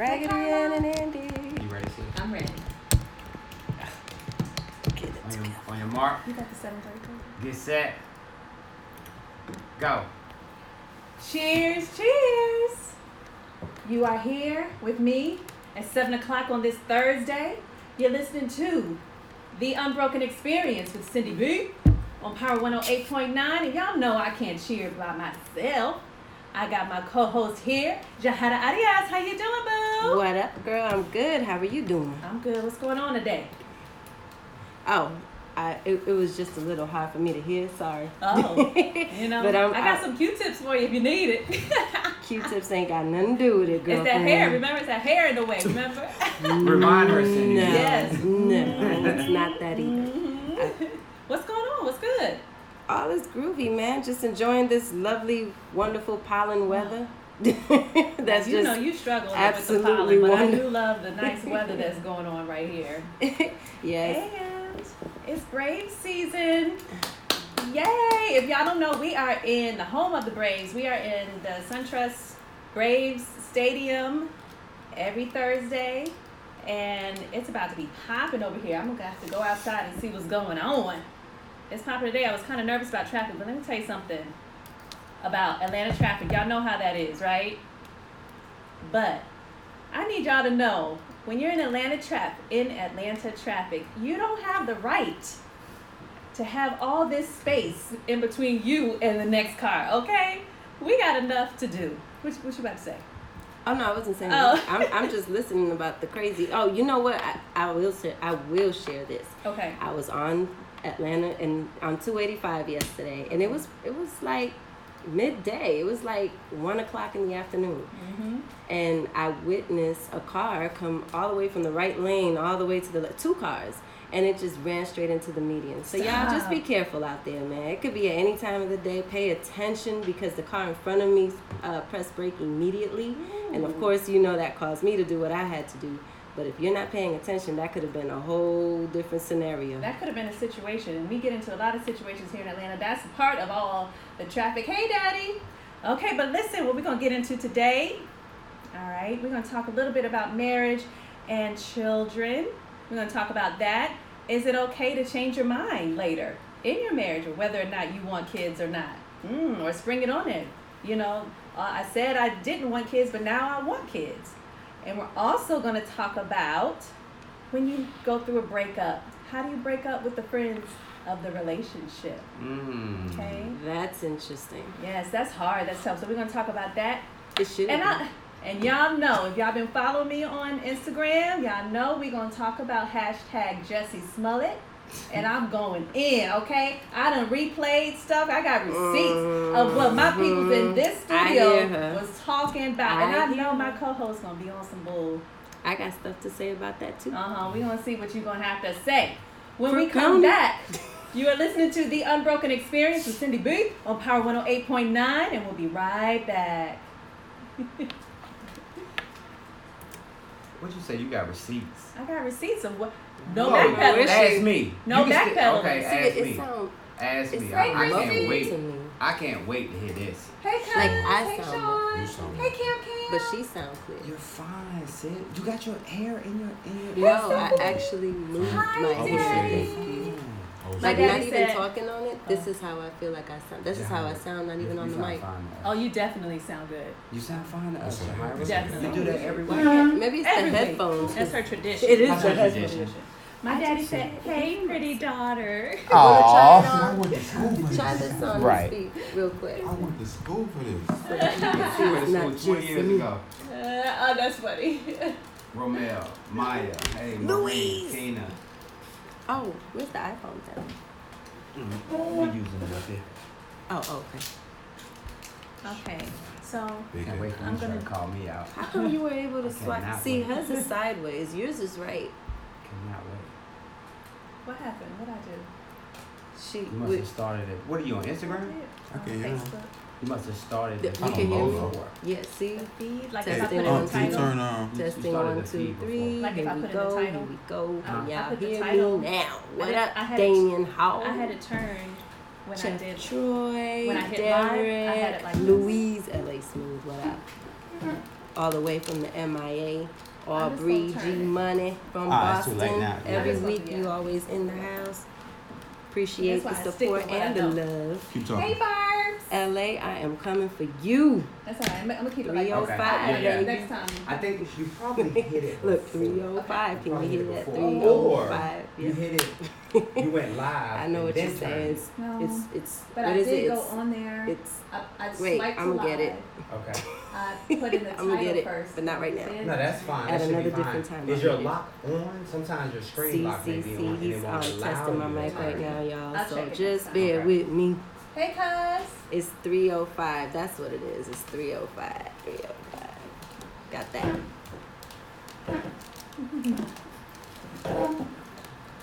Raggedy Ann and Andy. You ready, sis? I'm ready. On your mark. You got the 7:30. Get set. Go. Cheers, cheers. You are here with me at 7 o'clock on this Thursday. You're listening to The Unbroken Experience with Cindy B on Power 108.9. And y'all know I can't cheer by myself. I got my co-host here, Jahada Arias. How you doing, boo? What up, girl? I'm good. How are you doing? I'm good. What's going on today? Oh, it was just a little hard for me to hear. Sorry. Oh, But I got some Q-tips for you if you need it. Q-tips ain't got nothing to do with it, girl. It's that hair. Remember, it's that hair in the way. Remember? Remind her, Cindy. No, Yes. No, it's not that either. What's going on? What's good? All is groovy, man. Just enjoying this lovely, wonderful pollen weather. That's you just know you struggle with the absolutely pollen, but I wonderful. do love the nice weather that's going on right here. Yes. And it's Braves season. Yay! If y'all don't know, we are in the home of the Braves. We are in the SunTrust Braves Stadium every Thursday. And it's about to be popping over here. I'm going to have to go outside and see what's going on. It's popping today. I was kind of nervous about traffic, but let me tell you something about Atlanta traffic. Y'all know how that is, right? But I need y'all to know, when you're in Atlanta traffic, you don't have the right to have all this space in between you and the next car, okay? We got enough to do. What you about to say? Oh no, I wasn't saying Oh. that. I'm just listening about the crazy. Oh, you know what? I will share this. Okay. I was on Atlanta and on 285 yesterday, and it was like midday. It was like 1 o'clock in the afternoon, and I witnessed a car come all the way from the right lane all the way to the two cars, and it just ran straight into the median. So y'all just be careful out there, man. It could be at any time of the day. Pay attention, because the car in front of me pressed brake immediately, and of course you know that caused me to do what I had to do. But if you're not paying attention, that could have been a whole different scenario. That could have been a situation, and we get into a lot of situations here in Atlanta. That's part of all the traffic. Hey, Daddy. Okay, but listen, what we're going to get into today, all right, we're going to talk a little bit about marriage and children. We're going to talk about that. Is it okay to change your mind later in your marriage, or whether or not you want kids or not? Or spring it on it. You know, I said I didn't want kids, but now I want kids. And we're also going to talk about when you go through a breakup. How do you break up with the friends of the relationship? Okay? That's interesting. Yes, that's hard. That's tough. So we're going to talk about that. It should. And y'all know, if y'all been following me on Instagram, y'all know we're going to talk about hashtag Jessie Smollett. And I'm going in, okay? I done replayed stuff. I got receipts of what my people in this studio was talking about. And I know my co-host going to be on some bull. I got stuff to say about that too. We're going to see what you're going to have to say. When we come back, you are listening to The Unbroken Experience with Cindy B on Power 108.9, and we'll be right back. What'd you say? You got receipts? I got receipts of what? No backpedaling. Ask me. No backpedaling. Okay, ask me. Ask me. I can't crazy wait. to me. I can't wait to hear this. Hey, Cam. Like, I hey, sound- Sean. You sound- Hey, Cam. But she sounds clear. You're fine, Sid. You got your hair in your. No, I actually moved my hair. Daddy. Thank you. My Like, daddy not even said- talking on it. This is how I feel like I sound. This is how I sound, not even on the mic. Oh, you definitely sound good. You sound fine to us, Shahira. Definitely. You do that every week. Maybe it's Every the week. headphones. That's her tradition. It is That's the her headphones. tradition. My daddy said, "Hey, pretty daughter." I went to school for this. Try this on Right. speak real quick. I went to school for this. So that you can see We went it's to not school 20 just years me. ago. Oh, that's funny. Romel, Maya, hey, Louise. Maureen, Kena. Oh, where's the iPhone at? We're using it up here. Oh, okay. Okay, so Big Can't wait for I'm you to gonna- call me out. How come you were able to I swipe? cannot See, wait. hers is sideways. Yours is right. Cannot wait. what happened? What I do? She. You must have started it. What are you on Instagram? I can hear him. Facebook. You must have started Yeah, it we can hear you. before. Yeah. See. Feed, like if I Testing put in on the Can you title. turn on? You Testing started 1, the 2, feed 3. Like if Here I we put in the go. title. Here we go. I Y'all put the hear title. me now? What I up, had Damien Hall? I had it turned when I Chef did. Troy, when I hit live, I had it Derek, like this. Louise, LA Smooth. What up? all the way from the MIA. Aubrey just gonna G turn it. Money from It's too late Boston. now. Every just gonna- week you yeah. always in the house. Appreciate That's the why I stick with support what I and the know. love. Keep Hey, talking. Barbs. LA, I am coming for you. That's all right. I'm gonna keep it like 305, that. yeah. Next time. I think you probably hit it. Look, before. 305. Can Probably you hit hear it that? before. 305. You Yeah. hit it. You went live. I know and what then you're saying. turned It's, No. it's But what I is did it? go It's, on there. it's I wait, swiped to I'ma live. get it. Okay. I put in the I'ma title get it, first. but not right now. Then- No, that's fine. At That should another be fine. different time, Is I'll your get it. lock on? Sometimes your screen See, lock may see, be see. on and He's it won't allow testing my you mic to right turn. now, y'all. I'll So check it just next time. bear Okay. with me. Hey, cuz. It's 305. That's what it is. It's 305. 305. Got that.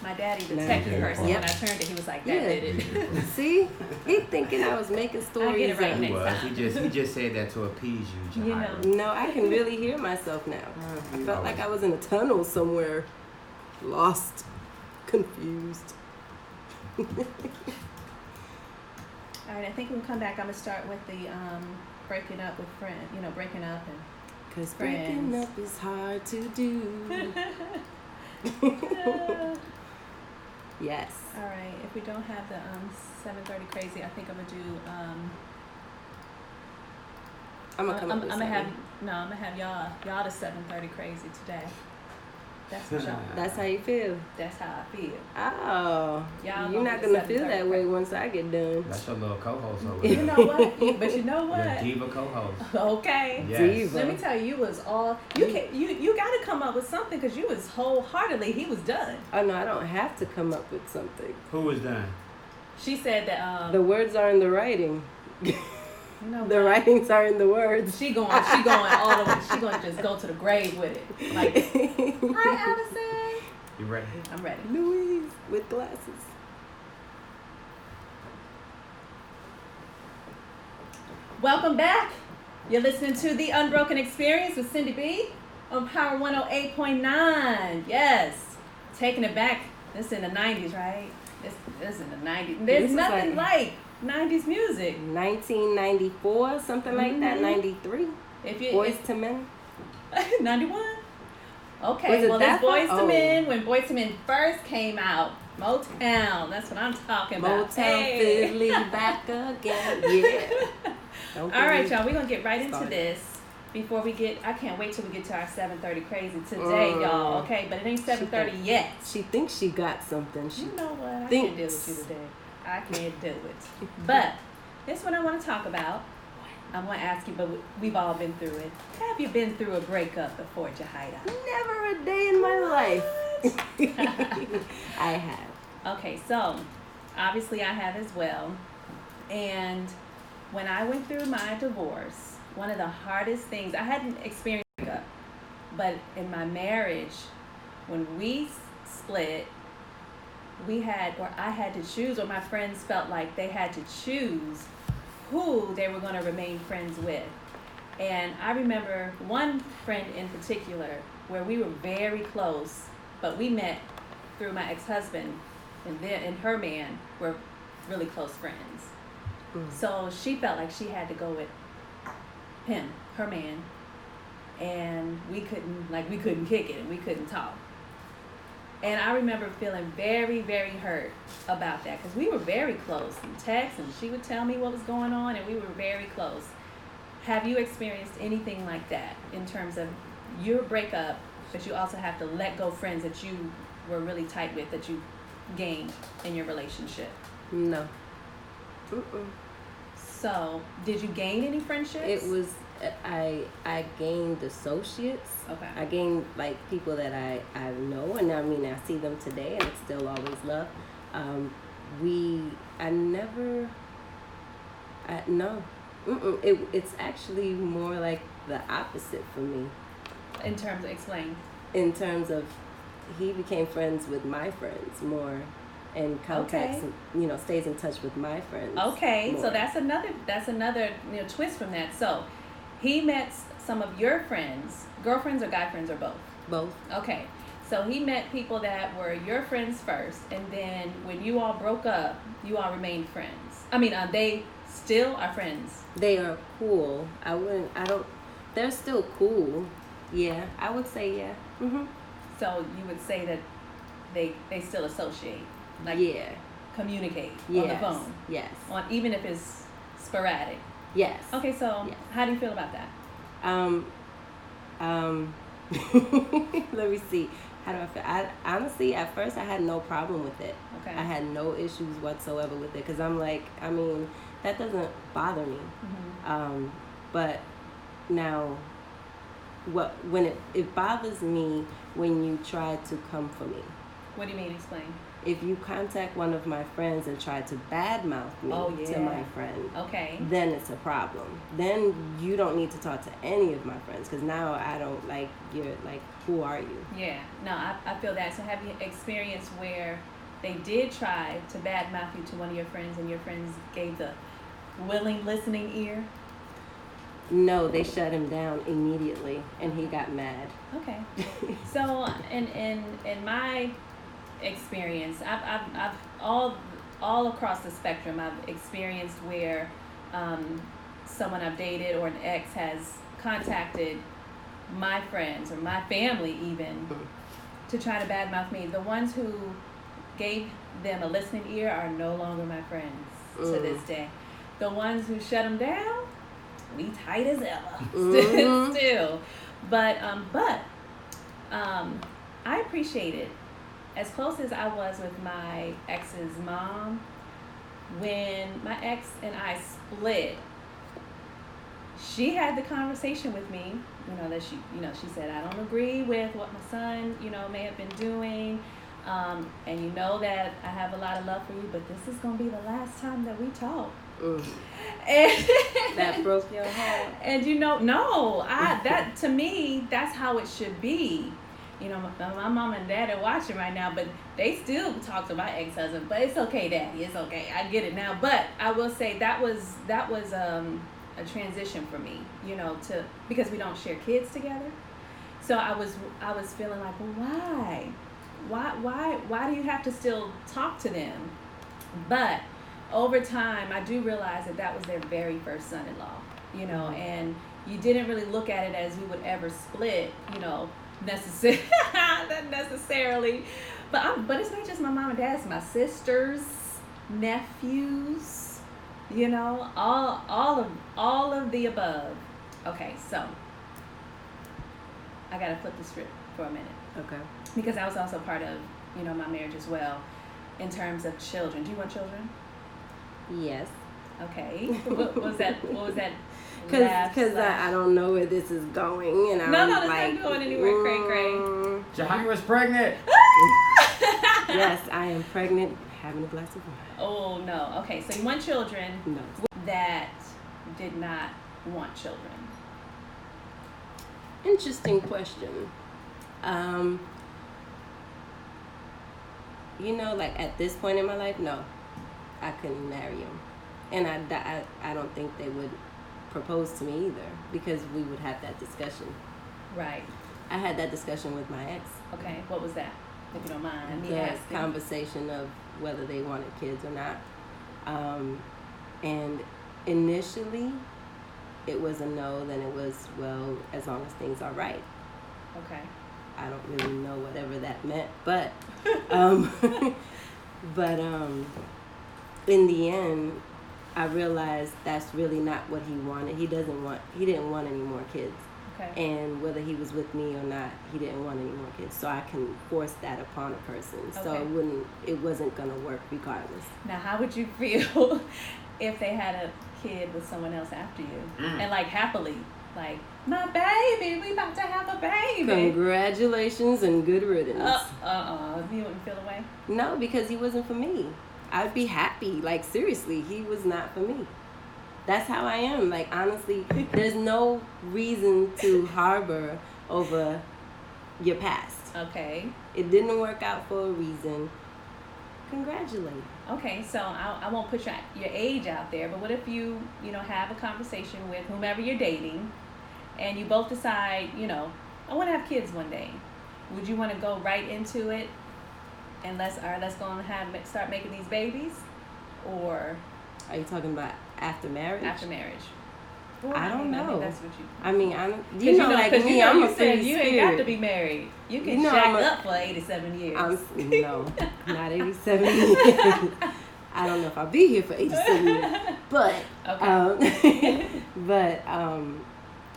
My daddy, the Nah. techie person, Yep. when I turned it, he was like, that Yeah. did it. See? He thinking I was making stories. I'll get it right up. next He was. time. He just said that to appease you, You Jahira. know. No, I can really hear myself now. I You felt like always- I was in a tunnel somewhere. Lost. Confused. All right, I think when we come back, I'm going to start with the breaking up with friends. You know, breaking up and... Cause breaking Friends. up is hard to do. Yes. All right, if we don't have the 7:30 crazy, I think I'm gonna do. I'm gonna come up I'm with gonna have something. I'm gonna have y'all the 7:30 crazy today. That's what y'all. That's how you feel. That's how I feel. Oh, Y'all you're gonna not be gonna feel 7:30 that way once I get done. That's your little co-host over You there. know what? But you know Your what? diva co-host. Okay. Yes. Diva. Let me tell you, you was all you got to come up with something because you was wholeheartedly he was done. Oh no, I don't have to come up with something. Who was done? She said that The words are in the writing. you know The what? writings are in the words. She going all the way. She going to just go to the grave with it. Like, hi, Allison. You ready? I'm ready. Louise with glasses. Welcome back. You're listening to The Unbroken Experience with Cindy B on Power 108.9. Yes. Taking it back. This is in the 90s, right? This is in the 90s. This There's is nothing like 90s music. 1994, something like that. Mhm. 93. If you Boys to Men. 91? Was Okay, it well, that it's Boys far? to Oh. Men. When Boys to Men first came out, Motown. That's what I'm talking about. Motown Hey. Philly back again. Yeah. Don't All right, believe- y'all. We're going to get right into Start. this before we get... I can't wait till we get to our 7:30 crazy today, y'all. Okay, but it ain't 7:30 yet. She thinks she got something. She You know what? I thinks. can't deal with you today. I can't do it. But this is what I want to talk about. I'm going to ask you, but we've all been through it. Have you been through a breakup before, Jahida? Never a day in my life. I have. Okay, so obviously I have as well. And when I went through my divorce, one of the hardest things, I hadn't experienced a breakup, but in my marriage, when we split, I had to choose, or my friends felt like they had to choose who they were going to remain friends with. And I remember one friend in particular where we were very close, but we met through my ex-husband, and her man were really close friends. So she felt like she had to go with him, her man, and we couldn't kick it and we couldn't talk. And I remember feeling very, very hurt about that because we were very close in text, and she would tell me what was going on, and we were very close. Have you experienced anything like that in terms of your breakup, but you also have to let go friends that you were really tight with, that you gained in your relationship? No. Mm-mm. So, did you gain any friendships? It was I gained associates. Okay. I gained like people that I know, and I mean I see them today, and it's still always love. No. It's actually more like the opposite for me. In terms of explain. In terms of, he became friends with my friends more, and contacts, Okay. stays in touch with my friends. Okay, more. so that's another twist from that. So, he met some of your friends, girlfriends or guy friends or both. Both. Okay, so he met people that were your friends first, and then when you all broke up, you all remained friends. I mean, they still are friends. They are cool. they're still cool. Yeah, I would say yeah. So you would say that they still associate, like Yeah. communicate Yes. on the phone, Yes. even if it's sporadic. Yes. Okay, so Yes. how do you feel about that? Let me see. How do I feel? Honestly, at first, I had no problem with it. Okay. I had no issues whatsoever with it because I'm like, I mean, that doesn't bother me. But now, when it bothers me when you try to come for me. What do you mean? Explain. If you contact one of my friends and try to badmouth me to my friend, okay, then it's a problem. Then you don't need to talk to any of my friends because now I don't like you're like, who are you? Yeah, no, I feel that. So have you experienced where they did try to badmouth you to one of your friends and your friends gave the willing listening ear? No, they shut him down immediately and he got mad. Okay. So in my experience, I've all across the spectrum, I've experienced where someone I've dated or an ex has contacted my friends or my family even to try to badmouth me. The ones who gave them a listening ear are no longer my friends to this day. The ones who shut them down, we tight as ever still. But I appreciate it. As close as I was with my ex's mom, when my ex and I split, she had the conversation with me, that she said, I don't agree with what my son, may have been doing. And you know that I have a lot of love for you, but this is going to be the last time that we talk. And that broke your heart. And no, that to me, that's how it should be. My mom and dad are watching right now, but they still talk to my ex-husband. But it's okay, Daddy. It's okay. I get it now. But I will say that was a transition for me, because we don't share kids together. So I was feeling like, well, why do you have to still talk to them? But over time, I do realize that was their very first son-in-law, and you didn't really look at it as we would ever split, necessarily, but it's not just my mom and dad, it's my sisters, nephews, all of the above. Okay, so I gotta flip the script for a minute. Okay. Because I was also part of, my marriage as well, in terms of children. Do you want children? Yes. Okay. What was that? Because I don't know where this is going, and I'm no, it's not going anywhere. Cray. Jahira's pregnant. Yes, I am pregnant, having a glass of wine. Oh no. Okay, so you want children? No. That did not want children. Interesting question. Like at this point in my life, no, I couldn't marry him, and I don't think they would propose to me either because we would have that discussion. Right. I had that discussion with my ex. Okay, what was that? If you don't mind me The asking. conversation of whether they wanted kids or not, and initially it was a no. Then it was, well, as long as things are right. Okay. I don't really know whatever that meant, but in the end, I realized that's really not what he wanted. He didn't want any more kids. Okay. And whether he was with me or not, he didn't want any more kids. So I can force that upon a person. So Okay. it wasn't gonna work regardless. Now, how would you feel if they had a kid with someone else after you, and like happily, like, my baby, we about to have a baby? Congratulations and good riddance. You wouldn't feel away? No, because he wasn't for me. I'd be happy. Like, seriously, he was not for me. That's how I am. Like, honestly, there's no reason to harbor over your past. Okay. It didn't work out for a reason. Congratulate. Okay, so I won't put your age out there, but what if you have a conversation with whomever you're dating, and you both decide, I want to have kids one day. Would you want to go right into it, and let's go and start making these babies, or Are you talking about after marriage? after marriage? Well, I don't I know. think that's what you. I mean, I don't. You know, like cause me, you know, I'm you a free said you spirit. ain't got to be married. You can shack up for 87 years. No, not 87 years. I don't know if I'll be here for 87 years, but Okay. but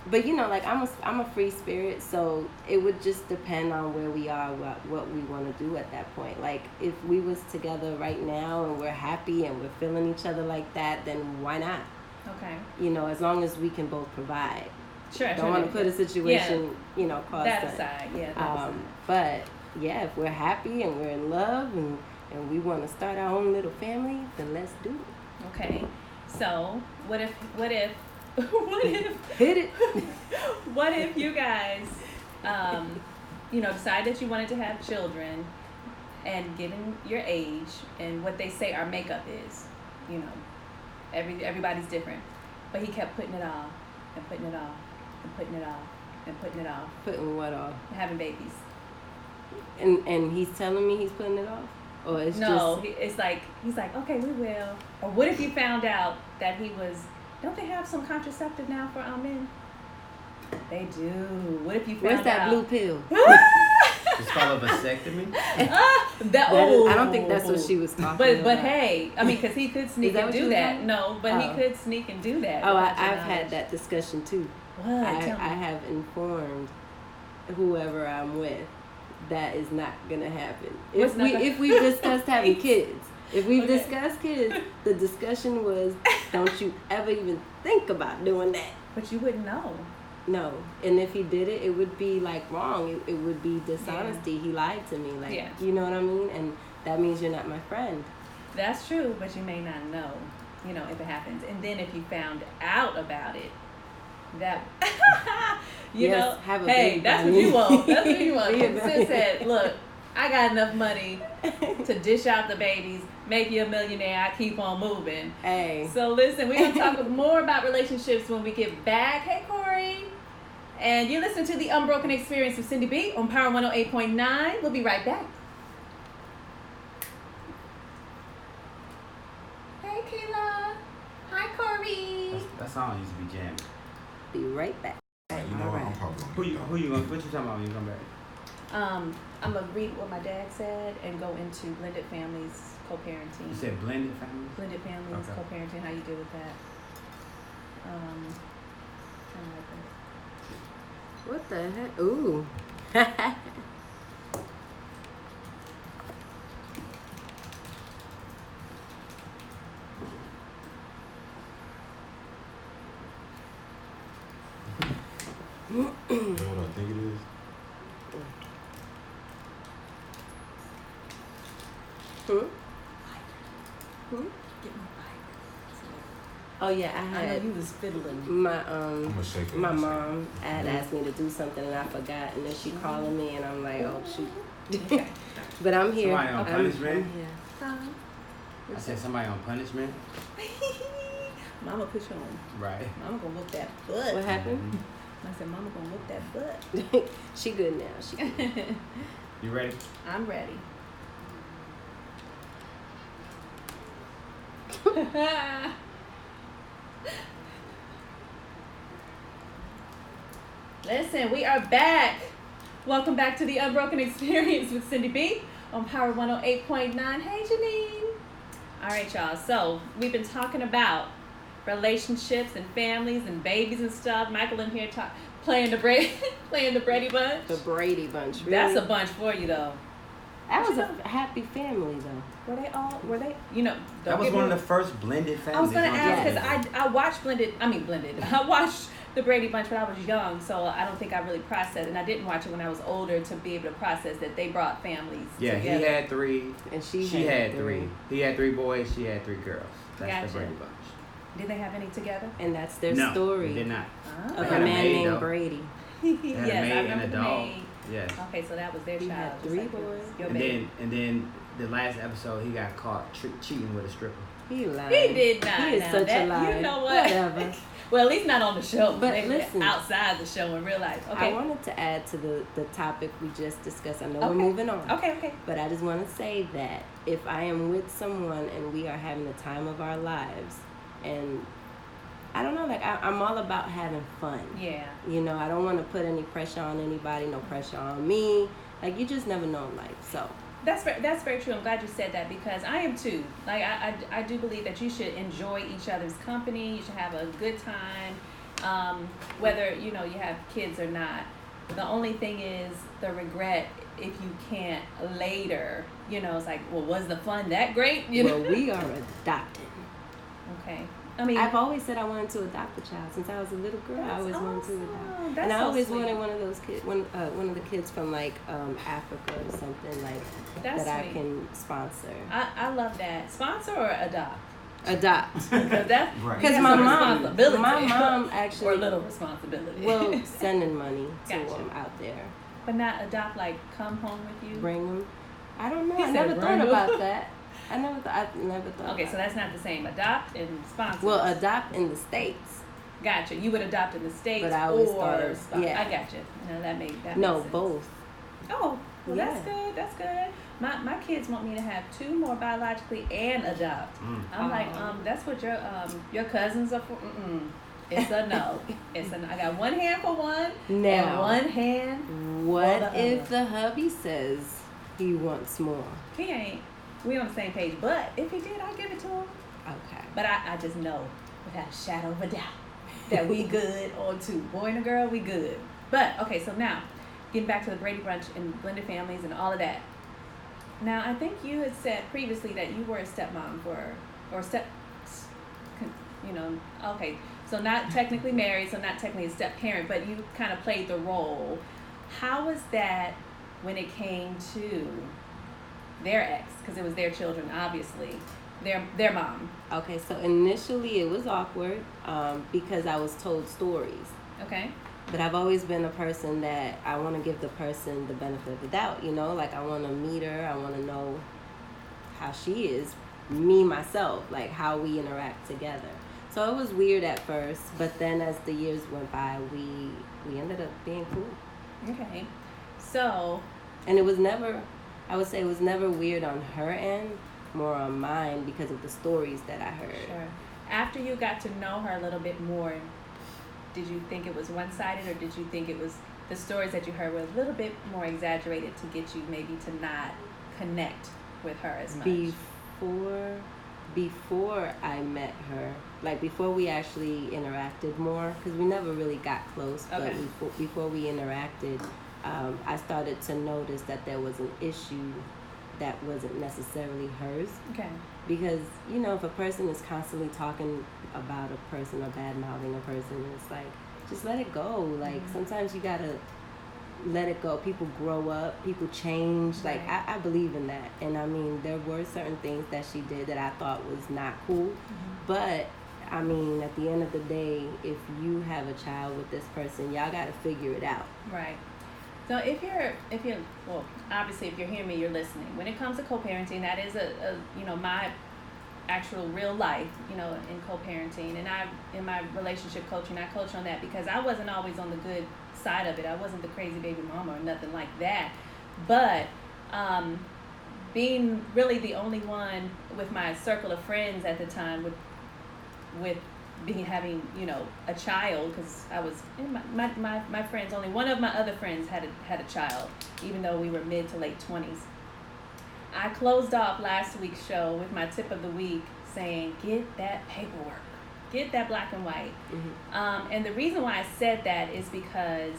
like I'm a free spirit, so it would just depend on where we are, what we want to do at that point. Like if we was together right now and we're happy and we're feeling each other like that, then why not? Okay. As long as we can both provide. Sure. Don't want to put a situation, cause that aside. Yeah. That aside. But yeah, if we're happy and we're in love and we want to start our own little family, then let's do it. Okay. So what if hit it? What if you guys, decide that you wanted to have children, and given your age and what they say our makeup is, everybody's different, but he kept putting it off and putting it off and putting it off and putting it off. Putting what off? Having babies. And he's telling me he's putting it off? Or it's it's like, he's like, okay, we will. Or what if you found out that he was, don't they have some contraceptive now for men? They do. What if you found Where's that blue pill? It's called a vasectomy. I don't think that's what she was talking about. But hey, I mean, because he could sneak and do that. No, but he could sneak and do that. Oh, I've had that discussion too. What? I have informed whoever I'm with that is not gonna happen. If we've discussed having kids, if we've discussed kids, the discussion was, don't you ever even think about doing that. But you wouldn't know. No, and if he did it, it would be wrong. It would be dishonesty. He lied to me. You know what I mean? And that means you're not my friend. That's true, but you may not know, if it happens. And then if you found out about it, that, have a hey, baby that's what you want. That's what you want. Sis said, look, I got enough money to dish out the babies, make you a millionaire, I keep on moving. Hey. So listen, we're going to talk more about relationships when we get back. Hey, Corey. And you listen to the Unbroken Experience with Cindy B on Power 108.9. We'll be right back. Hey, Kayla. Hi, Corey. That song used to be jamming. Be right back. You know what? I'm probably What you talking about when you come back? I'm gonna read what my dad said and go into blended families, co-parenting. You said blended families? Blended families, Okay. co-parenting, how you deal with that. Kind of like What the heck? Ooh. You know what I think it is? Oh yeah, I know you was fiddling. My mom had asked me to do something and I forgot, and then she calling me and I'm like, oh shoot. Okay. But I'm here. Somebody on punishment? I'm here. I said somebody on punishment. Mama put you on. Right. Mama gonna whoop that butt. What happened? I said, Mama gonna whoop that butt. She good now. She good. You ready? I'm ready. Listen, we are back. Welcome back to the Unbroken Experience with Cindy B on Power 108.9. Hey, Janine. All right, y'all. So we've been talking about relationships and families and babies and stuff. Michael in here playing the Brady Bunch. The Brady Bunch. Really? That's a bunch for you, though. That was a happy family, though. Were they? That was one of the first blended families. I was going to on ask, television. because I watched blended. I watched the Brady Bunch when I was young, so I don't think I really processed, and I didn't watch it when I was older to be able to process that they brought families together. He had 3, and she had 3. He had 3 boys, she had 3 girls. That's Gotcha. the Brady Bunch. Did they have any together? And that's their No, story. they did not. Of They a had a man maid, named though. Brady. They had Yes, a I maid and a remember the dog. maid. Yes. Okay, so that was their He child. had just 3 like boys. your And baby. then the last episode, he got caught cheating with a stripper. He lied. He did not. He is Now such that- a liar. You know what? Whatever. Well, at least not on the show. But Maybe listen. outside the show in real life. Okay. I wanted to add to the topic we just discussed. I know we're Okay. moving on. Okay. But I just want to say that if I am with someone and we are having the time of our lives and I don't know, like I'm all about having fun. Yeah. You know, I don't want to put any pressure on anybody, no pressure on me. Like, you just never know in life, so. That's very true. I'm glad you said that because I am too. Like, I do believe that you should enjoy each other's company. You should have a good time, whether, you know, you have kids or not. The only thing is the regret if you can't later, you know, it's like, well, was the fun that great? You know? Well, we are adopted. Okay. I mean, I've always said I wanted to adopt a child since I was a little girl. I always wanted to adopt, That's and I so always sweet. wanted one of those kids, one of the kids from like Africa or something like That's that sweet. I can sponsor. I love that. Sponsor or adopt? Adopt. Because that's Right. Because that's my a mom, responsibility. my mom or actually, little responsibility. well, sending money to Gotcha. them out there, But not adopt, like come home with you. bring them. I don't know. He I said never bring thought 'em. about that. I never thought. Okay, about so that's not the same. Adopt and sponsor. Well, adopt in the States. Gotcha. You would adopt in the States, But I always or thought it- sponsor. yeah. I gotcha. No, that makes No, sense. both. Oh, well, Yeah. that's good. That's good. My kids want me to have 2 more biologically and adopt. I'm like, that's what your cousins are for. It's a no. It's a no. I got one hand for one and Now, one hand. what for the if other. the hubby says he wants more? He ain't. We on the same page. But if he did, I'll give it to him. Okay. But I just know without a shadow of a doubt that we good on 2. Boy and a girl, we good. But okay, so now getting back to the Brady Brunch and blended families and all of that. Now I think you had said previously that you were a stepmom okay, so not technically married, so not technically a step parent, but you kind of played the role. How was that when it came to their ex? Because it was their children, obviously. Their mom. Okay, so initially it was awkward because I was told stories. Okay. But I've always been a person that I want to give the person the benefit of the doubt, you know? Like, I want to meet her. I want to know how she is, me, myself, like how we interact together. So it was weird at first, but then as the years went by, we ended up being cool. Okay. So, And it was never, I would say it was never weird on her end, more on mine because of the stories that I heard. sure. After you got to know her a little bit more, did you think it was one-sided, or did you think it was the stories that you heard were a little bit more exaggerated to get you maybe to not connect with her as much? Before I met her, like before we actually interacted more, because we never really got close, Okay. but before we interacted, I started to notice that there was an issue that wasn't necessarily hers. Okay. Because, you know, if a person is constantly talking about a person or bad-mouthing a person, it's like, just let it go. Like, sometimes you gotta let it go. People grow up, people change. Like, Right. I believe in that. And I mean, there were certain things that she did that I thought was not cool. But, I mean, at the end of the day, if you have a child with this person, y'all gotta figure it out. Right. So if you're well, obviously if you're hearing me, you're listening. When it comes to co-parenting, that is a my actual real life, in co-parenting, and in my relationship coaching, I coach on that because I wasn't always on the good side of it. I wasn't the crazy baby mama or nothing like that. But being really the only one with my circle of friends at the time with having a child, because I was my friends, only one of my other friends had a child, even though we were mid to late 20s. I closed off last week's show with my tip of the week saying, get that paperwork, get that black and white. And the reason why I said that is because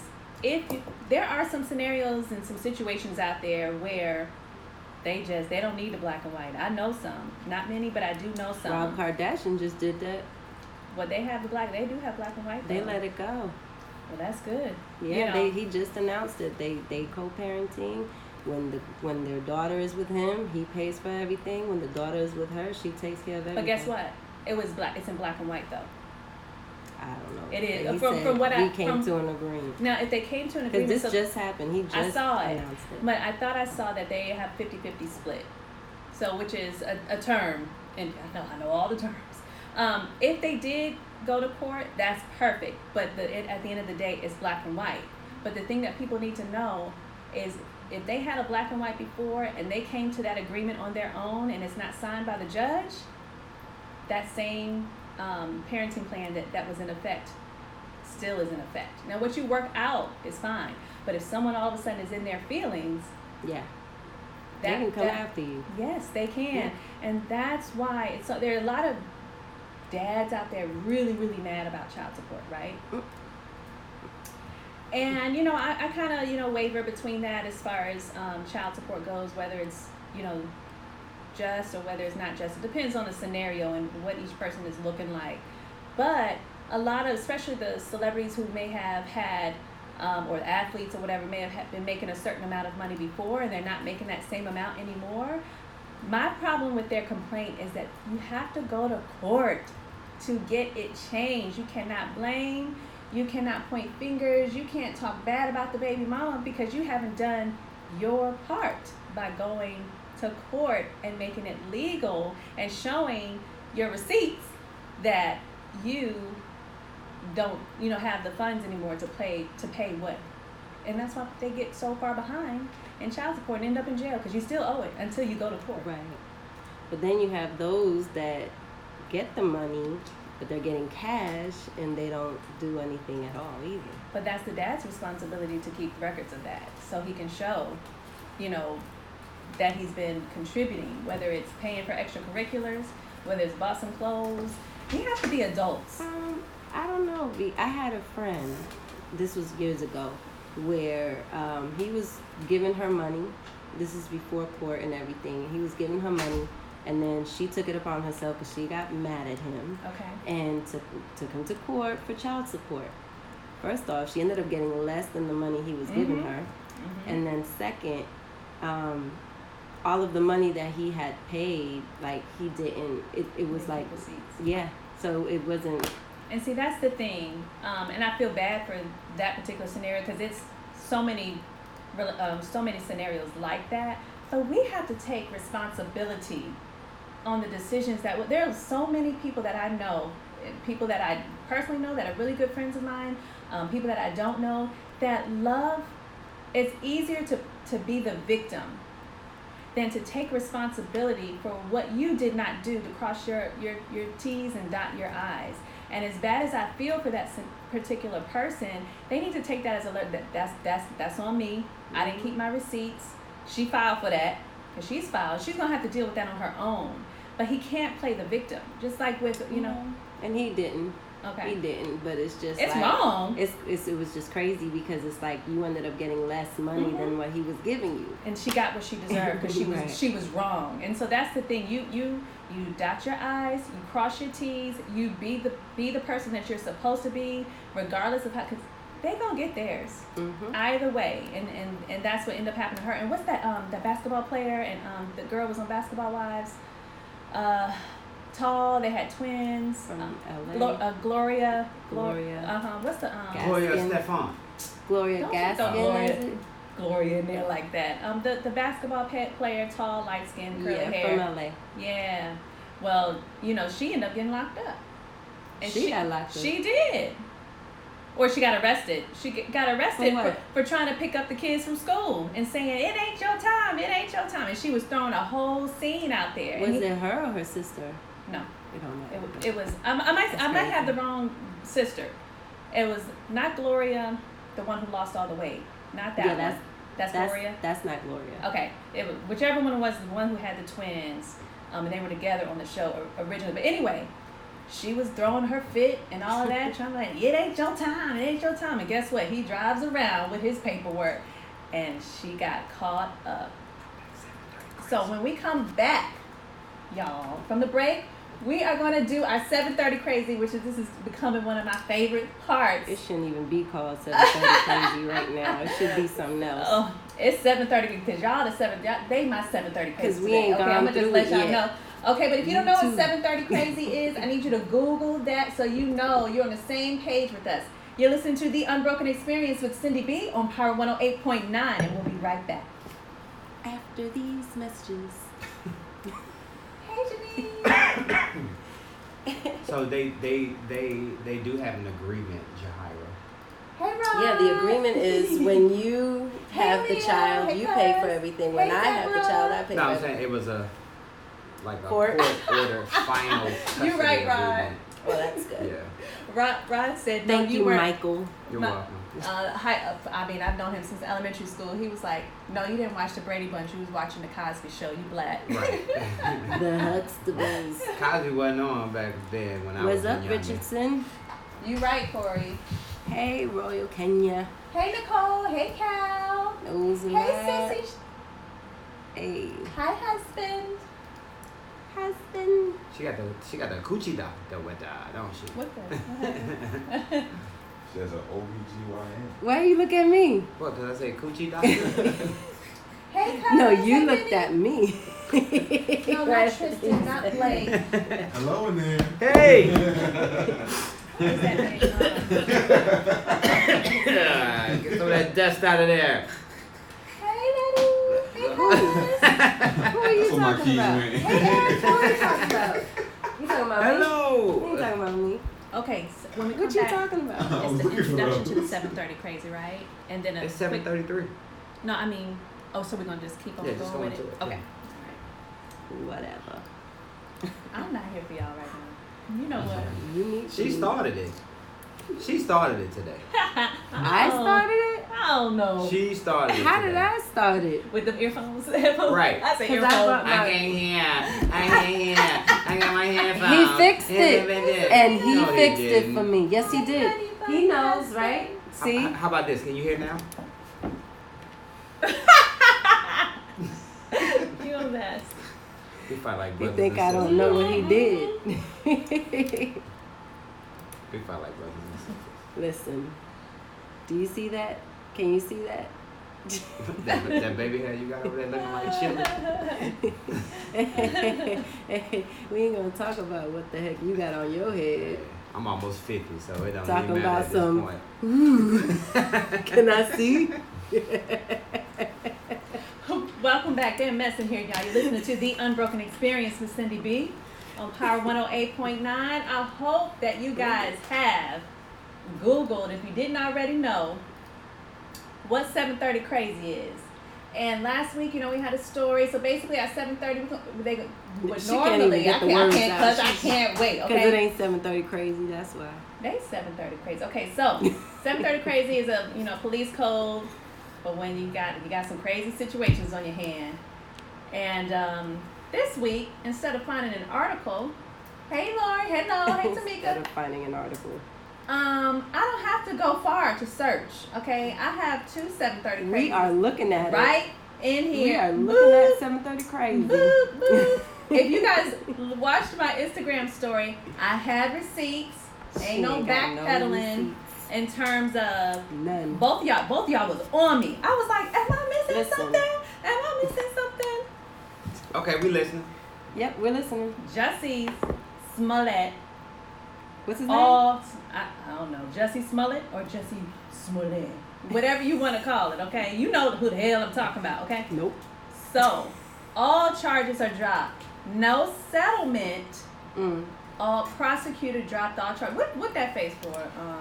there are some scenarios and some situations out there where they don't need the black and white. I know some, not many, but I do know some. Rob Kardashian just did that. Well, they do have black and white, though. They let it go. Well, that's good. Yeah, he just announced it. They co-parenting. When their daughter is with him, he pays for everything. When the daughter is with her, she takes care of everything. But guess what? It was black. It's in black and white, though. I don't know. It is. He From said what we came to an agreement. Now, if they came to an Because agreement, this just happened. He just I saw it, announced it. but I thought I saw that they have 50-50 split. So, which is a term, and I know all the terms. If they did go to court, that's perfect. But at the end of the day, it's black and white. But the thing that people need to know is if they had a black and white before and they came to that agreement on their own and it's not signed by the judge, that same parenting plan that was in effect still is in effect. Now, what you work out is fine, but if someone all of a sudden is in their feelings, yeah, they can come after you. Yes, they can, Yeah. and that's why it's so. There are a lot of dads out there really, really mad about child support, right? And I kind of waver between that as far as child support goes, whether it's just or whether it's not just. It depends on the scenario and what each person is looking like. But a lot of, especially the celebrities who may have had, or the athletes or whatever, may have been making a certain amount of money before and they're not making that same amount anymore. My problem with their complaint is that you have to go to court to get it changed. You cannot blame, you cannot point fingers, you can't talk bad about the baby mama because you haven't done your part by going to court and making it legal and showing your receipts that you don't have the funds anymore to pay what. And that's why they get so far behind in child support and end up in jail, because you still owe it until you go to court. Right. But then you have those that get the money, but they're getting cash and they don't do anything at all either. But that's the dad's responsibility to keep records of that, so he can show that he's been contributing, whether it's paying for extracurriculars, whether it's bought some clothes. You have to be adults. I don't know. I had a friend, this was years ago, where he was giving her money. This is before court and everything. He was giving her money, and then she took it upon herself because she got mad at him. Okay. And took him to court for child support. First off, she ended up getting less than the money he was giving her. Mm-hmm. And then second, all of the money that he had paid, like he didn't, it was like, receipts. Yeah, so it wasn't. And see, that's the thing, and I feel bad for that particular scenario because it's so many scenarios like that. But we have to take responsibility on the decisions there are so many people that I know, people that I personally know that are really good friends of mine, people that I don't know, that love. It's easier to be the victim than to take responsibility for what you did not do to cross your T's and dot your I's. And as bad as I feel for that particular person, they need to take that as a that's on me. I didn't keep my receipts. She filed for that because she's filed. She's gonna have to deal with that on her own. But he can't play the victim, just like with And he didn't. Okay. He didn't, but it's just it's like, wrong. It was just crazy because it's like you ended up getting less money than what he was giving you, and she got what she deserved because she was wrong. And so that's the thing. You dot your I's, you cross your T's, you be the person that you're supposed to be, regardless of how. Cause they gonna get theirs either way, and that's what ended up happening to her. And what's that that basketball player and the girl was on Basketball Wives. Tall, they had twins. From LA. Gloria. Gloria. What's the Gloria Stefan. Gloria Gaskin. Gloria in there like that. The basketball player, tall, light skinned, curly hair. From LA. Yeah. Well, she ended up getting locked up. And she got locked up. She did. Or she got arrested. She got arrested for trying to pick up the kids from school and saying, it ain't your time, it ain't your time. And she was throwing a whole scene out there. Was it her or her sister? No. We don't know. It was, I might have the wrong sister. It was not Gloria, the one who lost all the weight. Not that one. That's Gloria? That's not Gloria. Okay. It was, whichever one it was, the one who had the twins. And they were together on the show originally. But anyway, she was throwing her fit and all of that, trying to like, it ain't your time, it ain't your time. And guess what? He drives around with his paperwork, and she got caught up. So when we come back, y'all, from the break, we are going to do our 7:30 crazy, this is becoming one of my favorite parts. It shouldn't even be called 7:30 crazy right now. It should be something else. Oh, it's 7:30 because y'all they my 7:30 crazy. Because we ain't gone I'm gonna just let y'all yet. know. Okay, but if you don't know what 7:30 crazy is, I need you to Google that so you know you're on the same page with us. You're listening to The Unbroken Experience with Cindy B on Power 108.9, and we'll be right back. After these messages. Hey, Janine. So they do have an agreement, Jahira. Hey, Rob. Yeah, the agreement is when you have the Leo. child, Hey, you cuz. pay for everything. When Hey, I have the Deborah. child, I pay No, for I'm everything. saying it was a Court order, final custody You're right, Rod. agreement. Well, that's good. Yeah. Rod said, no, Thank you, weren't. Michael. You're welcome. I've known him since elementary school. He was like, no, you didn't watch the Brady Bunch. You was watching the Cosby Show. You black. Right. The Huxtables. Cosby wasn't on back then when I was What's up, young. Richardson? You right, Corey. Hey, Royal Kenya. Hey, Nicole. Hey, Cal. Those Hey, Sissy. Hey, Hi, husband. husband. She got the coochie doctor with her, don't she? What the? She has an OBGYN. Why you look at me? What did I say? Coochie doctor? Hey, Cal. No, you Hey, looked baby. at me. No, not Tristan, not Blake. Hello in there. Hey! What's that name? Get some of that dust out of there. Hey, Daddy. Hey, Carlos. Who are you That's where my talking keys about? went. Hey, Eric, who are you talking about? You talking about me? You Hello! ain't talking about me. Okay, so when we come What you back, talking about? I was it's the looking for introduction that. to the 7:30 crazy, right? And then a It's quick. 7:33. No, I mean, so we're gonna just keep on Yeah, going just go with into it. it, Okay. Whatever. I'm not here for y'all right now. You know what? You need She to. started it. She started it today. I started it? I don't know. She started it How today. did I start it? With the earphones. Headphones? Right. I said 'Cause I earphones. brought my- I can't hear. I can't hear. I got my headphones. He fixed it. And he No, fixed it didn't. for me. Yes, he did. He knows, right? See? How about this? Can you hear now? You know that. We fight like You brothers think and I don't sisters. know what he did? We fight like brothers and sisters. Listen, do you see that? Can you see that? that baby hair you got over there looking like chili. We ain't gonna talk about what the heck you got on your head. I'm almost 50, so it don't Talking even matter about at this some- point. Ooh, can I see? Welcome back. They're messing here, y'all. You're listening to The Unbroken Experience with Cindy B on Power 108.9. I hope that you guys have Googled, if you didn't already know, what 7:30 crazy is. And last week, we had a story. So basically, at 7:30, they would She can't normally. even get the words out. Because I can't wait. Because it Okay, ain't 7:30 crazy. That's why. they 7:30 crazy. Okay, so 7:30 crazy is a police code, but when you got some crazy situations on your hand. And this week, instead of finding an article, hey Lori, hello, hey Instead Tamika. of finding an article. I don't have to go far to search. Okay, I have two 7:30 crazy. We are looking at right in it. here. We are looking at 7:30 crazy. Boop, boop. If you guys watched my Instagram story, I had receipts. Ain't no got no backpedaling receipts. in terms of None. both y'all was on me. I was like, am I missing Listen. something? Am I missing something? Okay, we listening. Yep, we're listening. Jussie Smollett. What's his name? I don't know. Jussie Smollett or Jussie Smollett. Whatever you want to call it, okay? You know who the hell I'm talking about, okay? Nope. So, all charges are dropped. No settlement. All prosecutor dropped all charges. What that face for?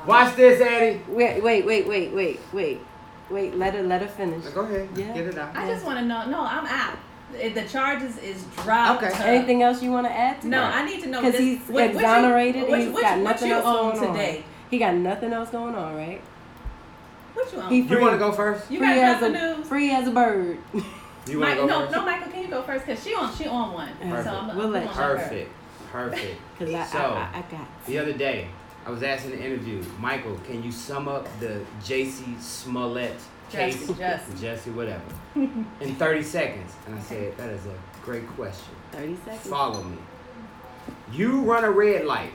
Watch this, Eddie. Wait. Let her finish. Go ahead. Yeah. Get it out. I just want to know. No, I'm out. The charges is dropped. Okay. Anything else you want to add to No, that? I need to know Because he's exonerated. He's got nothing else going on. today. He got nothing else going on, right? What you on? He You free. want to go first? You free got as nothing a news? free as a bird. You want to go first? No, Michael, can you go first? Because she on one. Perfect. So I'm We'll let I'm you. gonna Perfect. Because I got The other day, I was asked in the interview, Michael, can you sum up the J.C. Smollett case? Jesse, whatever. In 30 seconds. And I said, that is a great question. 30 seconds. Follow me. You run a red light.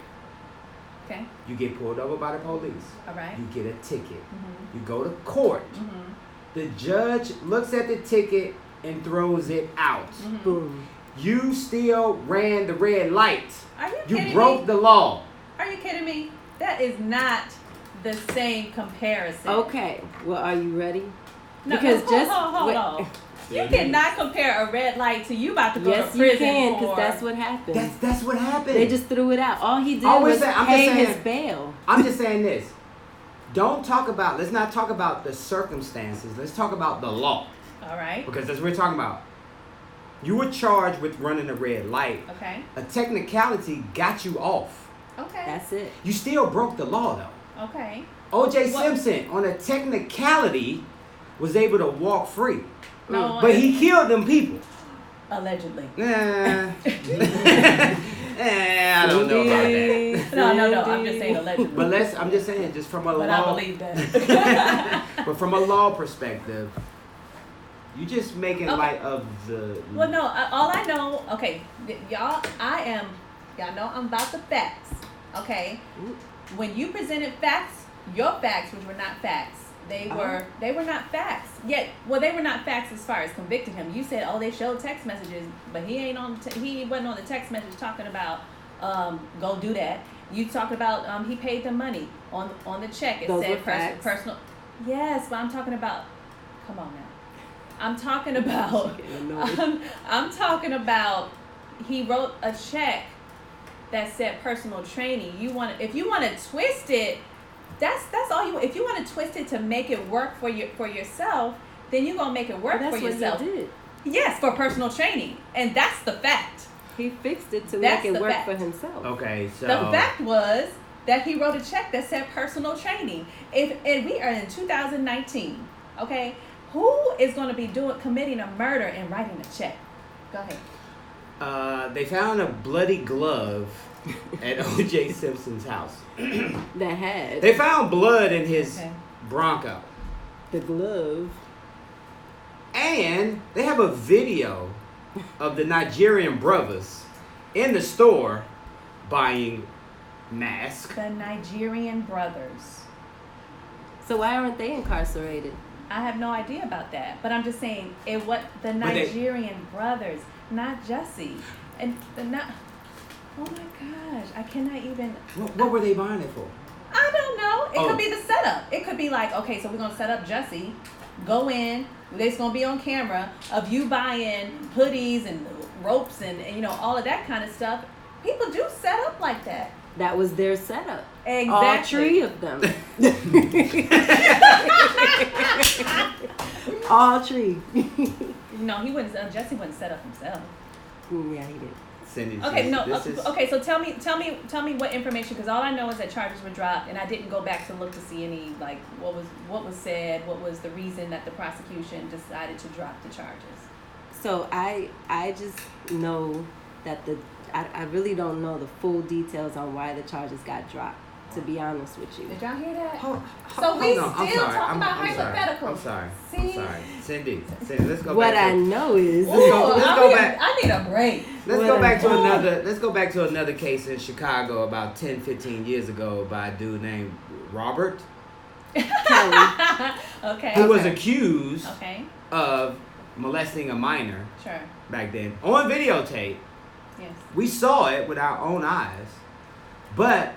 Okay. You get pulled over by the police. All right. You get a ticket. Mm-hmm. You go to court. Mm-hmm. The judge looks at the ticket and throws it out. Mm-hmm. Boom. You still ran the red light. Are you You kidding broke me? the law. Are you kidding me? That is not the same comparison. Okay. Well, are you ready? No, because hold just on. Yeah, You it cannot compare a red light to you about to go yes, to prison you can, for. because that's what happened. That's what happened. They just threw it out. All he did Always was say- I'm just pay saying- his bail. I'm just saying this. Let's not talk about the circumstances. Let's talk about the law. All right. Because that's what we're talking about. You were charged with running a red light. Okay. A technicality got you off. Okay. That's it. You still broke the law, though. Okay. O.J. Simpson, on a technicality, was able to walk free. No, but he killed them people. Allegedly. I don't know about that. No. I'm just saying allegedly. But I'm just saying, just from a but law. I believe that. But from a law perspective, you just making light of the. Well, no. All I know, okay, y'all know I'm about the facts. Okay. When you presented facts, your facts, which were not facts, they were not facts. Yet, they were not facts as far as convicting him. You said, they showed text messages, but he wasn't on the text message talking about go do that. You talked about he paid them money on the check. It Those said were personal. Yes, but I'm talking about. Come on now. I'm talking about. I'm talking about. He wrote a check that said personal training. If you want to twist it. That's all you. If you want to twist it to make it work for yourself, then you're gonna make it work for yourself. What he did. Yes, for personal training, and that's the fact. He fixed it to make it work for himself. Okay, so the fact was that he wrote a check that said personal training. And we are in 2019. Okay, who is going to be committing a murder and writing a check? Go ahead. They found a bloody glove at O.J. Simpson's house. They found blood in his Bronco. The glove. And they have a video of the Nigerian brothers in the store buying masks. The Nigerian brothers. So why aren't they incarcerated? I have no idea about that. But I'm just saying, the Nigerian brothers, not Jesse. And oh my gosh, I cannot even. What were they buying it for? I don't know. It could be the setup. It could be like, okay, so we're going to set up Jesse. Go in. It's going to be on camera of you buying hoodies and ropes and all of that kind of stuff. People do set up like that. That was their setup. Exactly. All three of them. All three. No, he wouldn't. Jesse wouldn't set up himself. Yeah, he did. Okay, no. Okay, so tell me what information, because all I know is that charges were dropped, and I didn't go back to look to see any what was said, what was the reason that the prosecution decided to drop the charges. So I just know that I really don't know the full details on why the charges got dropped, to be honest with you. Did y'all hear that? So we still talking about hypotheticals. I'm sorry. See? I'm sorry. Cindy, let's go what back. I know is let's go back. I need a break. Let's go back to another case in Chicago about 10, 15 years ago by a dude named Robert Kelly. Okay. Who was accused of molesting a minor. Sure. Back then on videotape. Yes. We saw it with our own eyes, but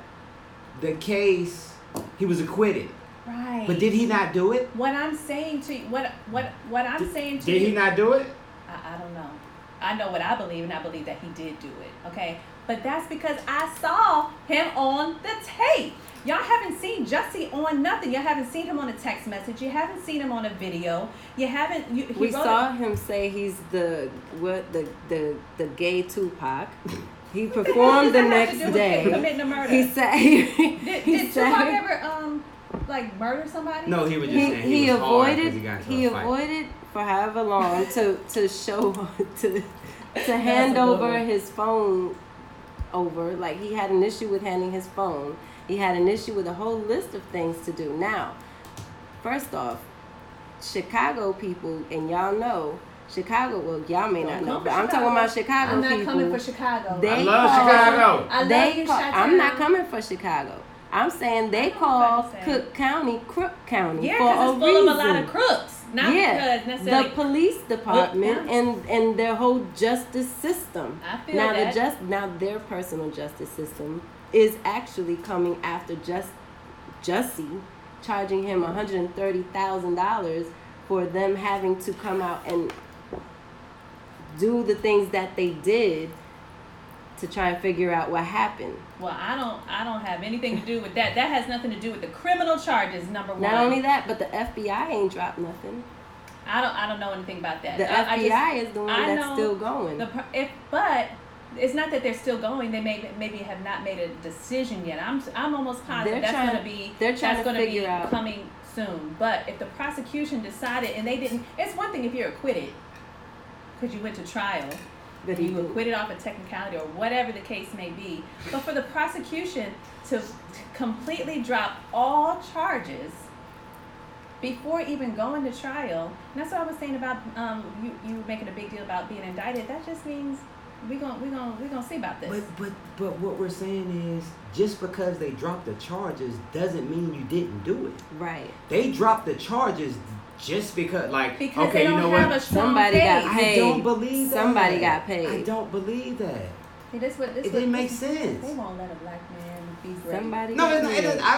the case, he was acquitted. Right. But did he not do it? What I'm saying to you, what I'm saying to you. Did he not do it? I don't know. I know what I believe, and I believe that he did do it. Okay. But that's because I saw him on the tape. Y'all haven't seen Jussie on nothing. You haven't seen him on a text message. You haven't seen him on a video. You haven't. We saw him say he's the gay Tupac. He performed the next day. Committing a murder. He said. Did Tupac ever murder somebody? No, he was just saying he was avoided. He avoided for however long to show to hand over his phone over. Like, he had an issue with handing his phone. He had an issue with a whole list of things to do. Now, first off, Chicago people, and y'all know, Chicago, well, y'all may not know, but I'm talking about Chicago people. I'm not coming for Chicago. I love Chicago. I love you, Chicago. I'm not coming for Chicago. I'm saying they call Cook County Crook County for a reason. Yeah, because it's full of a lot of crooks. Not because necessarily. The police department and their whole justice system. I feel that. Now their personal justice system is actually coming after Jussie, charging him $130,000 for them having to come out and do the things that they did to try and figure out what happened. Well, I don't have anything to do with that. That has nothing to do with the criminal charges, number one. Not only that, but the FBI ain't dropped nothing. I don't know anything about that. The FBI is the one that's still going. But it's not that they're still going. They maybe have not made a decision yet. I'm almost positive that's going to be coming soon. But if the prosecution decided and they didn't, it's one thing if you're acquitted because you went to trial, but you were acquitted off a technicality or whatever the case may be. But for the prosecution to completely drop all charges before even going to trial, and that's what I was saying about you making a big deal about being indicted. That just means we gonna see about this. But what we're saying is just because they dropped the charges doesn't mean you didn't do it. Right. They dropped the charges just because okay, they don't you know have what? Somebody got paid. I don't believe that. Somebody got paid. I don't believe that. See, it didn't make sense. They won't let a black man be great. Somebody. No, I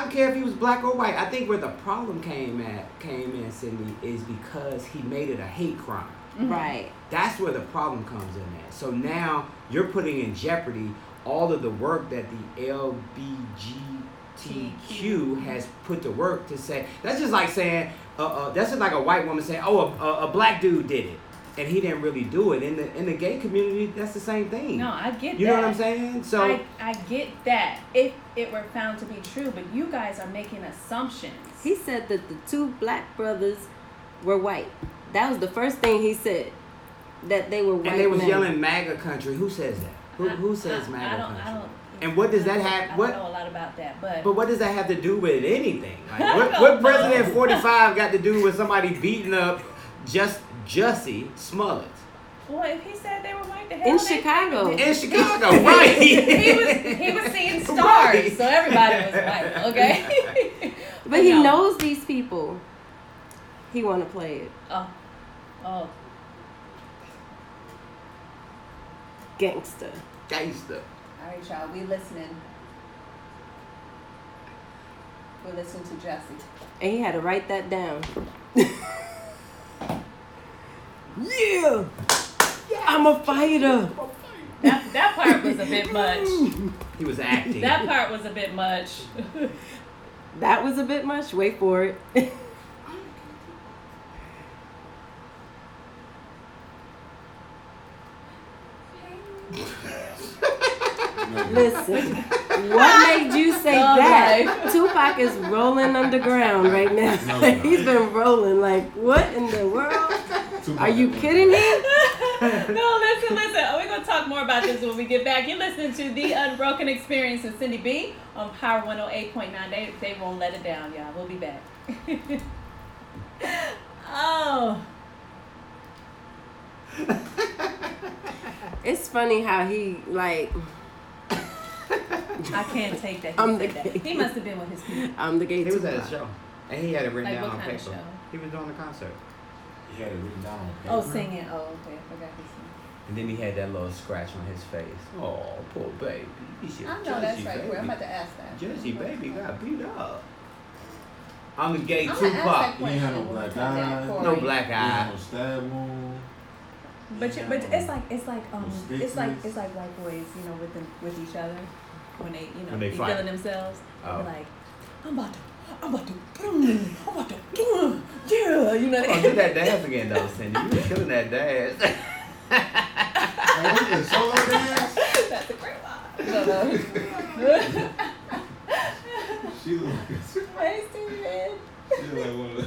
don't care if he was black or white. I think where the problem came in, Cindy, is because he made it a hate crime. Mm-hmm. Right. That's where the problem comes in at. So now you're putting in jeopardy all of the work that the LBGTQ has put to work to say. That's just like saying, that's just like a white woman saying, a black dude did it. And he didn't really do it. In the gay community, that's the same thing. No, I get that. You know what I'm saying? So I get that if it were found to be true, but you guys are making assumptions. He said that the two black brothers were white. That was the first thing he said. That they were white. And they was men. yelling MAGA country. Who says that? Who says MAGA country? I don't. And what does that have? I don't know a lot about that, but what does that have to do with anything? Like, what President 45 got to do with somebody beating up Jussie Smollett? Well, if he said they were white, the hell In they Chicago. In Chicago, right? he was seeing stars, Right. so everybody was white. Okay. But he knows these people. He want to play it. Oh. Gangster. All right, y'all. We listening. We're listening to Jussie. And he had to write that down. Yeah! I'm a fighter. That part was a bit much. He was acting. That part was a bit much. That was a bit much. Wait for it. Listen, what made you say that? Tupac is rolling underground right now. He's been rolling like, what in the world? Are you kidding me? No, listen. We're going to talk more about this when we get back. You're listening to The Unbroken Experience with Cindy B on Power 108.9. They won't let it down, y'all. We'll be back. Oh. It's funny how he, like... I can't take that. He must have been with his people. I'm the gay He was at Tupac. a show. And he had it written Like down what on kind of paper. show? He was doing a concert. He had it written down. Oh, singing. Oh, okay. I forgot his name. And then he had that little scratch on his face. Oh, poor baby. I know that's right. I'm about to ask that. Jesse, baby got beat up. I'm the gay I'm gonna ask that Tupac. He ain't had no question when we black come back, eye. Corey. No black He had eye. no stab wound. But it's like stiffness. it's like white boys, with each other when they When they be fight. feeling themselves. Oh. They're like, I'm about to, yeah, Oh, do that dance again, though, Cindy. You was killing that dance. Hey, what's that solo dance? That's a great one. She look like Hey, Steven. she look like one of the.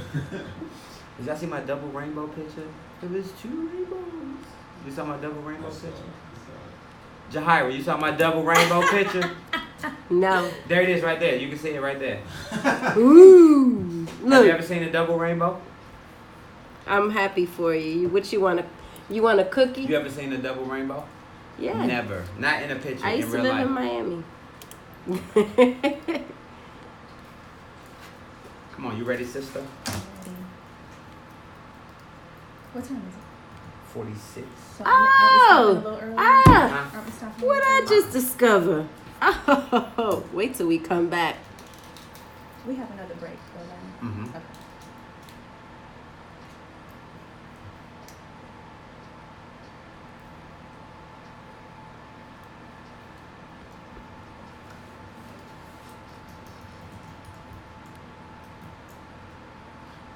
Did y'all see my double rainbow picture? It was 2 rainbows. You saw my double rainbow picture? Jahira, you saw my double rainbow picture? No. There it is right there. You can see it right there. Ooh. Have you Look, ever seen a double rainbow? I'm happy for you. What you want a cookie? You ever seen a double rainbow? Yeah. Never. Not in a picture. I used in to real live life. in Miami. Come on, you ready, sister? What time is it? 46. So aren't we stopping a little early? Aren't we stopping a What little I early? just discovered. Oh, wait till we come back. We have another break. Mm-hmm. Okay.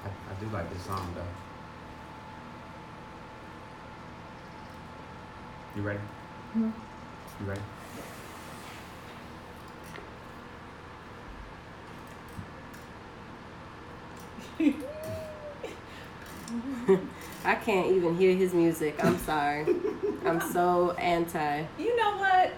I do like this song, though. You ready? Mhm. You ready? I can't even hear his music. I'm sorry. I'm so anti. You know what?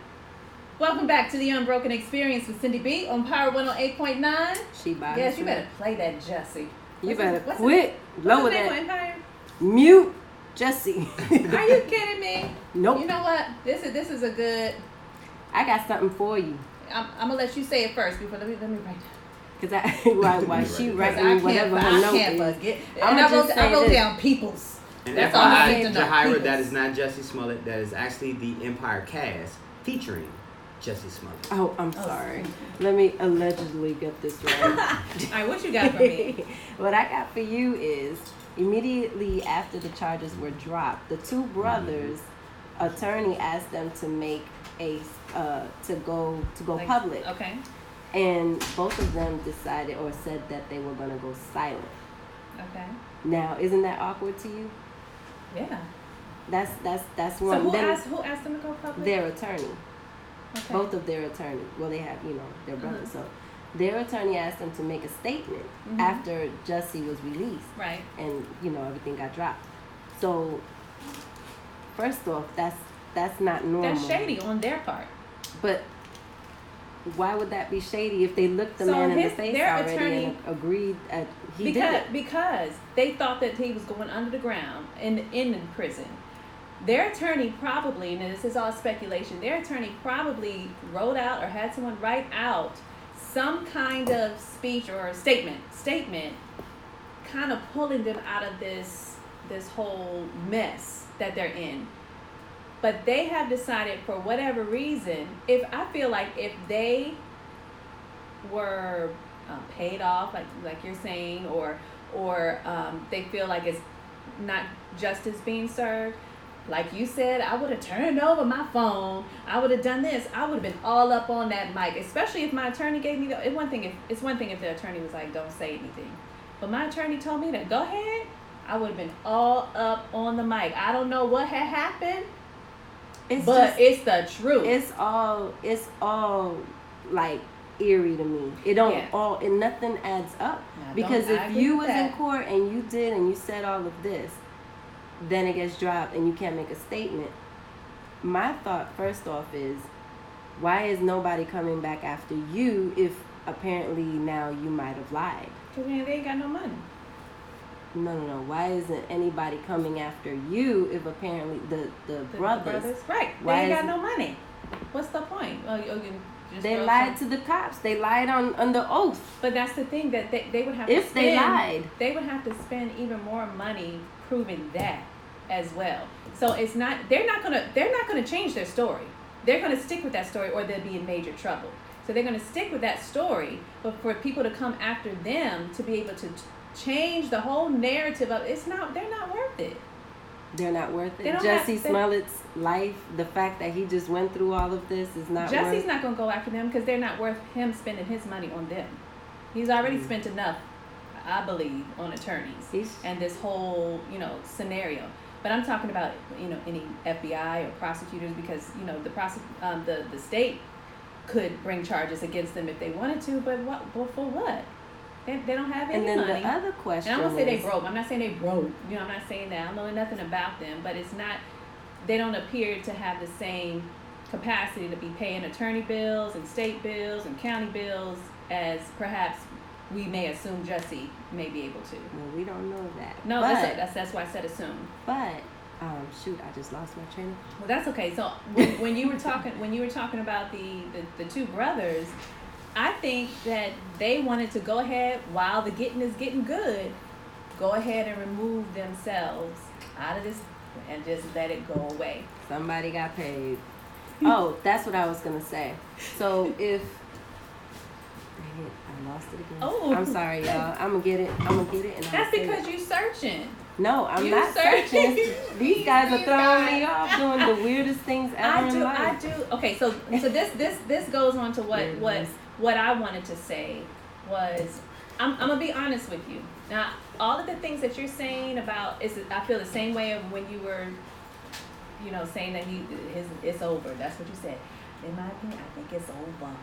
Welcome back to the Unbroken Experience with Cindy B on Power 108.9. She by Yes, you better play that, Jesse. You better quit. Lower that. Empire? Mute Jesse. Are you kidding me? Nope. You know what? This is a good. I got something for you. I'm gonna let you say it first before let me write down. Cause while she writing me whatever her note is, forget. I wrote down people's. And That's all I need FYI, to know. Jahira, Peoples. that is not Jussie Smollett. That is actually the Empire cast featuring Jussie Smollett. Oh, I'm sorry. Let me allegedly get this right. All right, what you got for me? What I got for you is immediately after the charges were dropped, the two brothers' attorney asked them to make a to go Like, public, Okay. and both of them decided or said that they were going to go silent. Okay. Now, isn't that awkward to you? Yeah. That's So one. who Then asked them to go public? their attorney. Okay. Both of their attorney. Well, they have, their brothers. So their attorney asked them to make a statement after Jussie was released. Right. And, everything got dropped. So, first off, that's not normal. That's shady on their part. But why would that be shady if they looked the So man in the his- face their already attorney- and agreed he did it? Because they thought that he was going under the ground in prison. Their attorney probably, and this is all speculation, their attorney probably wrote out or had someone write out some kind of speech or statement kind of pulling them out of this whole mess that they're in. But they have decided, for whatever reason, I feel like if they were paid off, like you're saying, or they feel like it's not justice being served, like you said, I would have turned over my phone. I would have done this. I would have been all up on that mic, especially if my attorney gave me it's one thing if the attorney was like, don't say anything. But my attorney told me to go ahead. I would have been all up on the mic. I don't know what had happened, but it's the truth. It's all like eerie to me. It don't and nothing adds up. Because if you was in court and you said all of this, then it gets dropped and you can't make a statement. My thought first off is, why is nobody coming back after you if apparently now you might have lied? Because they ain't got no money. No. Why isn't anybody coming after you if apparently the brothers? Right. They ain't got no money. What's the point? They lied to the cops. They lied under oath. But that's the thing, that they would have if to spend. They lied. They would have to spend even more money proving that as well. So it's not. They're not gonna change their story. They're gonna stick with that story, or they'll be in major trouble. So they're gonna stick with that story, but for people to come after them to be able to change the whole narrative of they're not worth it. They're not worth it. Jussie Smollett's life, the fact that he just went through all of this is not worth it. Jussie's not going to go after them because they're not worth him spending his money on them. He's already spent enough, I believe, on attorneys and this whole, scenario. But I'm talking about, any FBI or prosecutors, because, the state could bring charges against them if they wanted to, but for what? They don't have any money. And then the other question and I'm going to say they broke. I'm not saying they broke. I'm not saying that. I don't know nothing about them. But it's not, they don't appear to have the same capacity to be paying attorney bills and state bills and county bills as perhaps we may assume Jussie may be able to. Well, we don't know that. No, that's why I said assume. But shoot, I just lost my train. Well, that's okay. So when you were talking about the two brothers, I think that they wanted to go ahead while the getting is getting good, go ahead and remove themselves out of this and just let it go away. Somebody got paid. Oh, that's what I was gonna say. So if dang it, I lost it again. Oh, I'm sorry, y'all. I'm gonna get it. And that's because you searching. No, I'm not searching. These guys are throwing me off doing the weirdest things ever in life. I do. Okay, so this goes on to what I wanted to say was, I'm gonna be honest with you. Now, all of the things that you're saying about I feel the same way of when you were saying that it's over. That's what you said. In my opinion, I think it's over.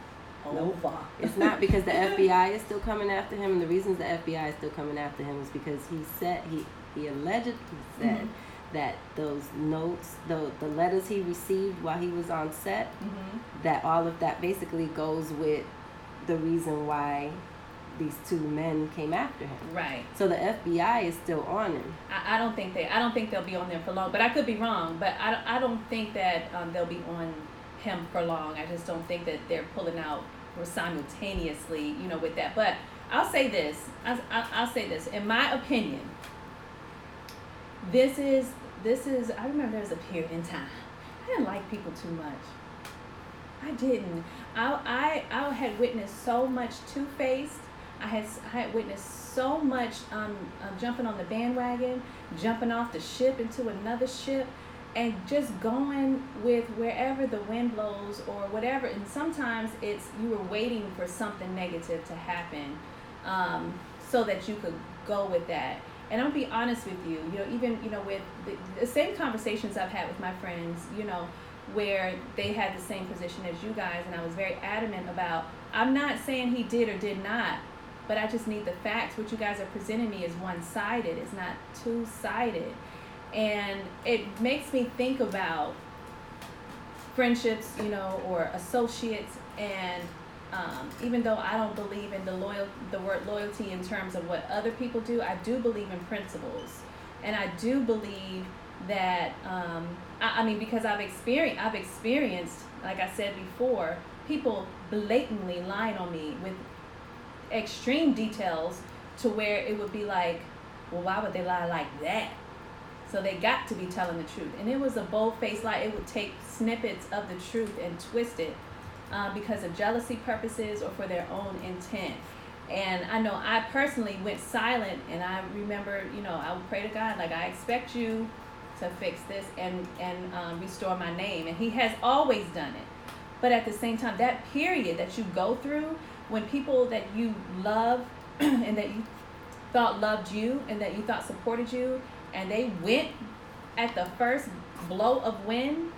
Over. It's not, because the FBI is still coming after him, and the reasons the FBI is still coming after him is because he allegedly said that those notes, the letters he received while he was on set, that all of that basically goes with the reason why these two men came after him. Right. So the FBI is still on him. I don't think they'll be on there for long, but I could be wrong. But I don't think that they'll be on him for long. I just don't think that they're pulling out or simultaneously, with that. But I'll say this. I'll say this. In my opinion, this is. I remember there was a period in time I didn't like people too much. I didn't. I had witnessed so much two-faced. I had witnessed so much jumping on the bandwagon, jumping off the ship into another ship, and just going with wherever the wind blows or whatever. And sometimes it's you were waiting for something negative to happen, so that you could go with that. And I'll be honest with you, even with the same conversations I've had with my friends, where they had the same position as you guys, and I was very adamant about, I'm not saying he did or did not, but I just need the facts. What you guys are presenting me is one-sided. It's not two-sided. And it makes me think about friendships, or associates. And even though I don't believe in the word loyalty in terms of what other people do, I do believe in principles. And I do believe that, because I've experienced, like I said before, people blatantly lying on me with extreme details to where it would be like, well, why would they lie like that? So they got to be telling the truth. And it was a bold-faced lie. It would take snippets of the truth and twist it because of jealousy purposes or for their own intent. And I know I personally went silent, and I remember, I would pray to God, like, I expect you to fix this and restore my name. And he has always done it. But at the same time, that period that you go through when people that you love and that you thought loved you and that you thought supported you, and they went at the first blow of wind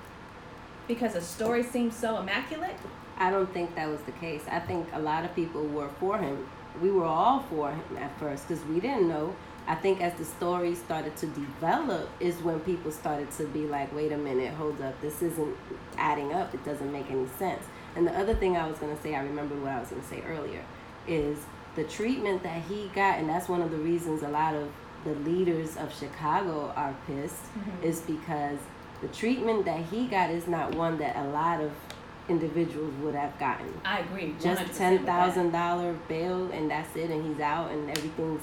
because a story seemed so immaculate. I don't think that was the case. I think a lot of people were for him. We were all for him at first because we didn't know. I think as the story started to develop is when people started to be like, wait a minute, hold up, this isn't adding up. It doesn't make any sense. And the other thing I was going to say, I remember what I was going to say earlier, is the treatment that he got, and that's one of the reasons a lot of the leaders of Chicago are pissed, is because the treatment that he got is not one that a lot of individuals would have gotten. I agree. Just $10,000 bail and that's it, and he's out and everything's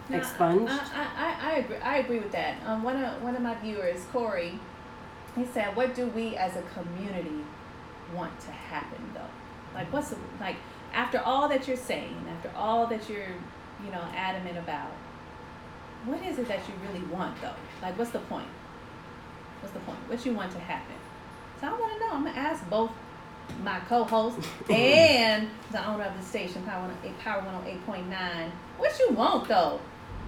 expunged. I agree with that. One of my viewers, Corey, he said, "What do we as a community want to happen though? Like, after all that you're saying, after all that you're adamant about, what is it that you really want though? Like, what's the point? What you want to happen?" So I want to know. I'm gonna ask both my co-host and the owner of the station, Power 108.9. What you want though?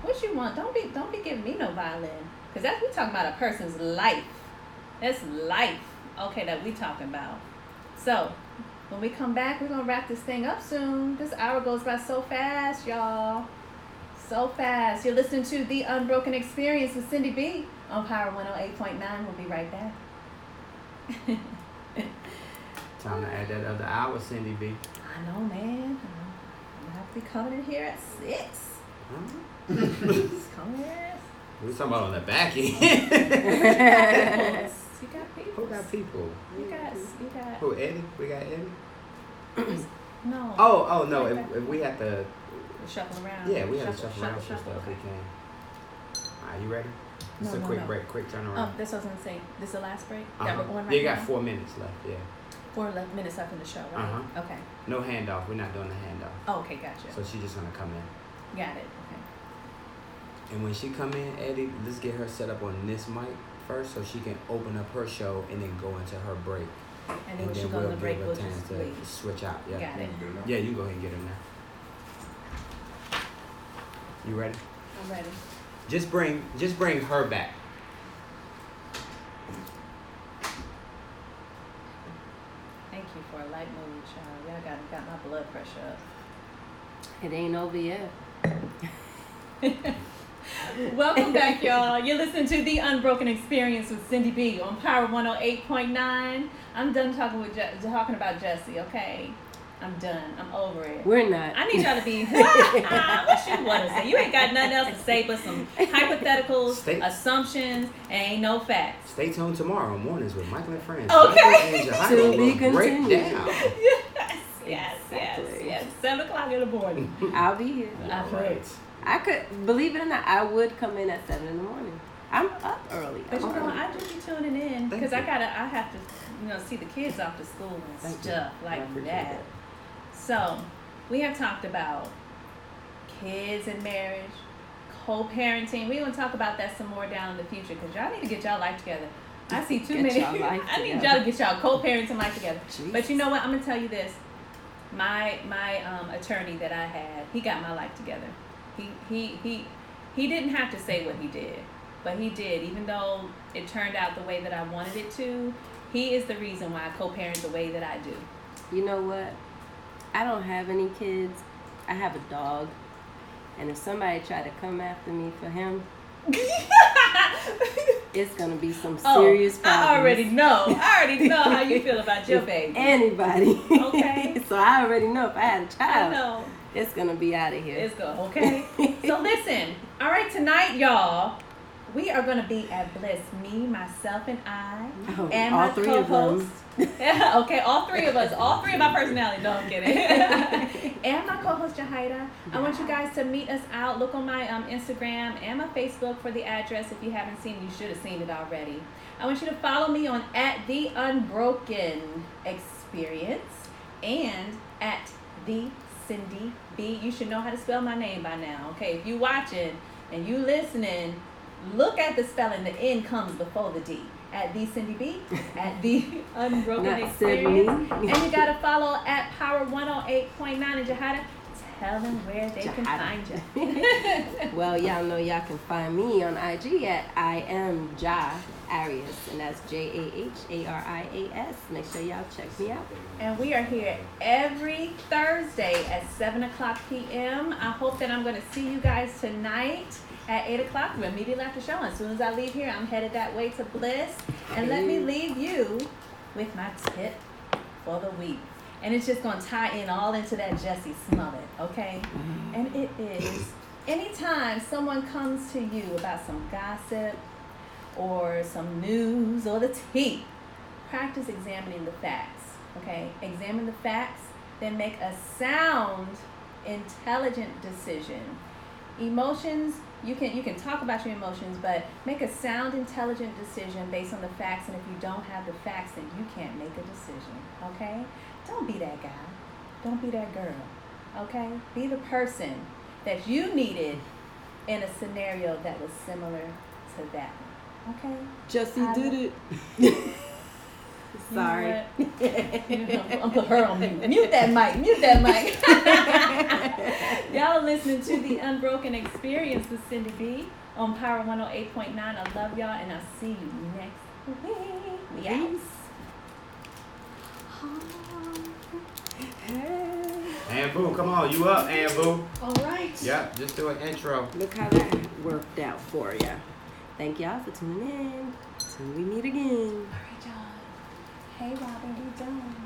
What you want? Don't be giving me no violin, because that's we talking about a person's life. That's life, okay, that we talking about. So when we come back, we're gonna wrap this thing up soon. This hour goes by so fast, y'all. So fast. You're listening to The Unbroken Experience with Cindy B on Power 108.9. We'll be right back. Time to add that other hour, Cindy B. I know, man. I have to be coming in here at 6. Huh? Coming in. We're talking about on the back end. You got people. Who got people? You got. Who, Eddie? We got Eddie? No. Oh no! If we have to shuffle around. Yeah, we have to shuffle around some stuff. We can. Alright, you ready? Just a quick break, quick turnaround. This I was gonna say. This is the last break that we're going right now. You got 4 minutes left. Yeah. 4 minutes left in the show, right? Okay. No handoff. We're not doing the handoff. Oh, okay, gotcha. So she's just gonna come in. Got it. Okay. And when she come in, Eddie, let's get her set up on this mic first, so she can open up her show and then go into her break. And then when she goes on the break, we'll just leave. Switch out. Yeah. Got it. Yeah, you go ahead and get her now. You ready? I'm ready. Just bring her back. me for a light mood, child. Y'all got my blood pressure up. It ain't over yet. Welcome back, y'all. You're listening to The Unbroken Experience with Cindy B on Power 108.9. I'm done talking about Jesse, okay? I'm done. I'm over it. We're not. I need y'all to be, what you want to say? You ain't got nothing else to say but some hypotheticals, assumptions, and ain't no facts. Stay tuned tomorrow mornings with Michael and Friends. Okay. To be continued. Break down. Yes. Exactly. 7 o'clock in the morning. I'll be here. All right. I could, believe it or not, I would come in at 7 in the morning. I'm up early. But you know, I just be tuning in because I have to, see the kids off to school and stuff like that. So, we have talked about kids and marriage, co-parenting. We're going to talk about that some more down in the future because y'all need to get y'all life together. I see too many. I need y'all to get y'all co-parenting life together. Jeez. But you know what? I'm going to tell you this. My attorney that I had, he got my life together. He didn't have to say what he did, but he did. Even though it turned out the way that I wanted it to, he is the reason why I co-parent the way that I do. You know what? I don't have any kids. I have a dog. And if somebody tried to come after me for him, it's going to be some serious problems. I already know how you feel about your baby. Anybody. Okay. So I already know if I had a child, I know. It's going to be out of here. It's good, okay? So listen, all right, tonight, y'all, we are going to be at Bliss. Me, myself, and I, and my co-host. Okay, all three of us. All three of our personality. No, I'm kidding. And my co-host, Jahida. I want you guys to meet us out. Look on my Instagram and my Facebook for the address. If you haven't seen it, you should have seen it already. I want you to follow me on @TheUnbroken Experience and @The Cindy B. You should know how to spell my name by now. Okay, if you watching and you listening, look at the spelling. The N comes before the D. @The Cindy B, @The Unbroken Experience. And you gotta follow @Power 108.9 and Jahida. Tell them where they can find you. Well, y'all know y'all can find me on IG at I am Arias, and that's JAHARIAS. Make sure y'all check me out. And we are here every Thursday at 7 o'clock p.m. I hope that I'm going to see you guys tonight at 8 o'clock. We're immediately after show. As soon as I leave here, I'm headed that way to Bliss. And let me leave you with my tip for the week. And it's just going to tie in all into that Jesse Smollett, okay? And it is, anytime someone comes to you about some gossip or some news or the tea, practice examining the facts, okay? Examine the facts, then make a sound, intelligent decision. Emotions, you can talk about your emotions, but make a sound, intelligent decision based on the facts. And if you don't have the facts, then you can't make a decision, okay? Don't be that guy. Don't be that girl, okay? Be the person that you needed in a scenario that was similar to that one, okay? Jesse did it. Sorry. You know I'll put her on mute. Mute that mic. Y'all are listening to The Unbroken Experience with Cindy B on Power 108.9. I love y'all, and I'll see you next week. Yes. And Boo, come on, you up, and Boo. All right. Yep, just do an intro. Look how that worked out for you. Thank y'all for tuning in. Till we meet again. All right, y'all. Hey, Robin, we done.